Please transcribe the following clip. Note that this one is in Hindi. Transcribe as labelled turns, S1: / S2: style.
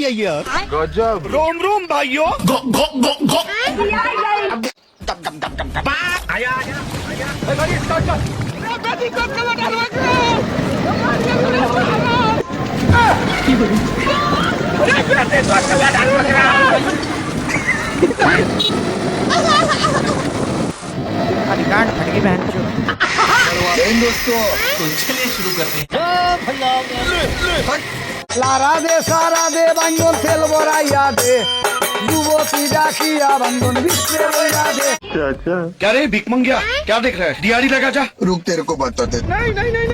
S1: है यार?
S2: गजब।
S1: रोम रोम भाइयों।
S3: गांड फट गई बहन चो।
S1: दोस्तों
S2: तो चलिए शुरू करते हैं।
S1: लारा दे सारा दे बंगों तेल बोराया दे युवती डाकिया बंगों बिस्से बोरा दे।
S2: अच्छा।
S1: क्या रे भिख मंगिया क्या देख रहा है? दिहाड़ी लगा जा।
S4: रुक तेरे को बताते।
S1: नहीं नहीं नहीं